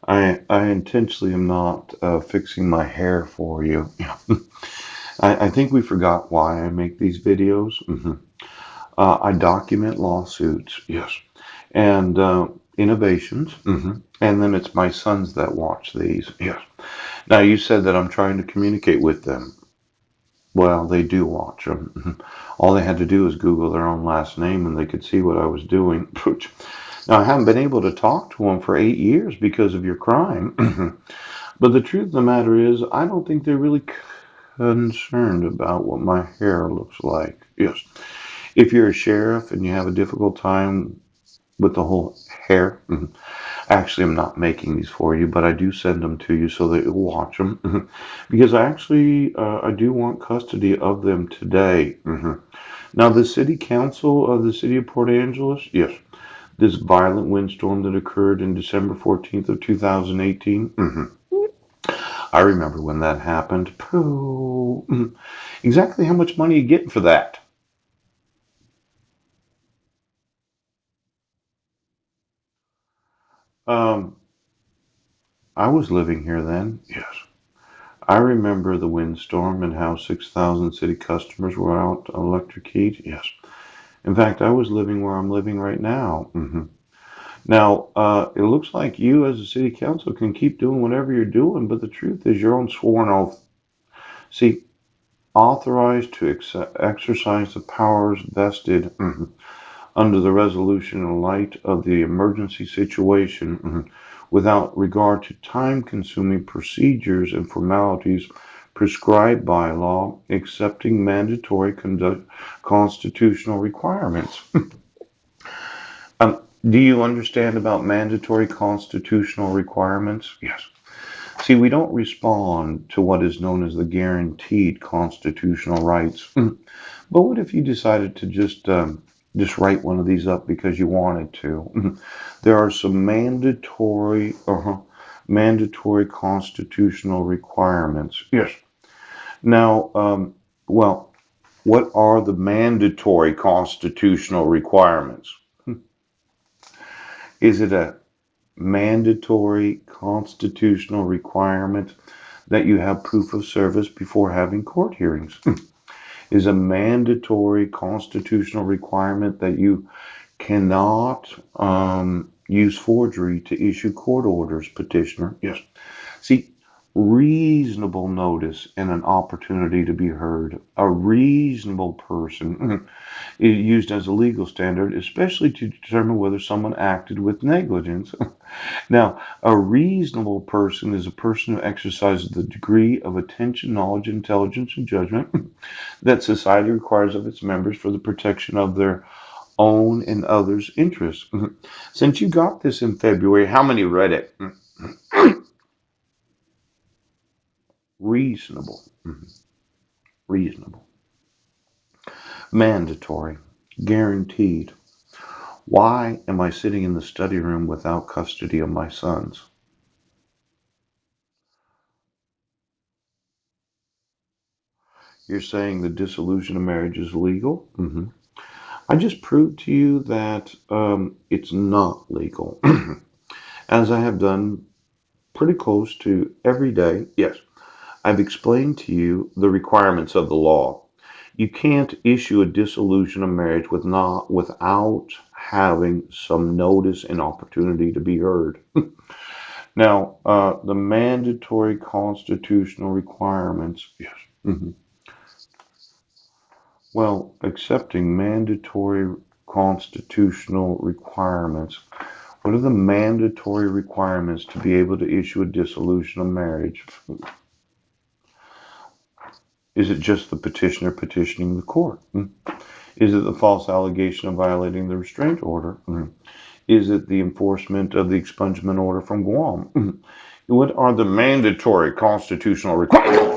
I intentionally am not fixing my hair for you. I think we forgot why I make these videos. I document lawsuits, yes, and innovations, and then it's my sons that watch these, yes. Now you said that I'm trying to communicate with them. Well, they do watch them. All they had to do was Google their own last name, and they could see what I was doing. Now I haven't been able to talk to them for 8 years because of your crime. But the truth of the matter is, I don't think they're really concerned about what my hair looks like. Yes. If you're a sheriff and you have a difficult time with the whole hair, actually, I'm not making these for you, but I do send them to you so that you'll watch them. Because I do want custody of them today. Now, the city council of the city of Port Angeles, yes, this violent windstorm that occurred in December 14th of 2018. I remember when that happened. Pooh. Exactly how much money are you getting for that? Um, I was living here then. Yes. I remember the windstorm and how 6,000 city customers were out electric heat. Yes. In fact, I was living where I'm living right now. Now, it looks like you as a city council can keep doing whatever you're doing, but the truth is your own sworn oath. See, authorized to exercise the powers vested under the resolution in light of the emergency situation without regard to time-consuming procedures and formalities prescribed by law, accepting mandatory constitutional requirements. Do you understand about mandatory constitutional requirements? Yes. See, we don't respond to what is known as the guaranteed constitutional rights. But what if you decided to just write one of these up because you wanted to? There are some mandatory constitutional requirements. Yes. Now, well, what are the mandatory constitutional requirements? Is it a mandatory constitutional requirement that you have proof of service before having court hearings? Is a mandatory constitutional requirement that you cannot use forgery to issue court orders, petitioner? Yes. See, reasonable notice and an opportunity to be heard. A reasonable person is used as a legal standard, especially to determine whether someone acted with negligence. Now, a reasonable person is a person who exercises the degree of attention, knowledge, intelligence, and judgment that society requires of its members for the protection of their own and others' interests. Since you got this in February, how many read it? Reasonable. Reasonable. Mandatory. Guaranteed. Why am I sitting in the study room without custody of my sons? You're saying the dissolution of marriage is legal? I just proved to you that it's not legal, as I have done pretty close to every day. Yes, I've explained to you the requirements of the law. You can't issue a dissolution of marriage without having some notice and opportunity to be heard. Now, the mandatory constitutional requirements. Yes. Mhm. Well, accepting mandatory constitutional requirements. What are the mandatory requirements to be able to issue a dissolution of marriage? Is it just the petitioner petitioning the court? Is it the false allegation of violating the restraint order? Is it the enforcement of the expungement order from Guam? What are the mandatory constitutional requirements?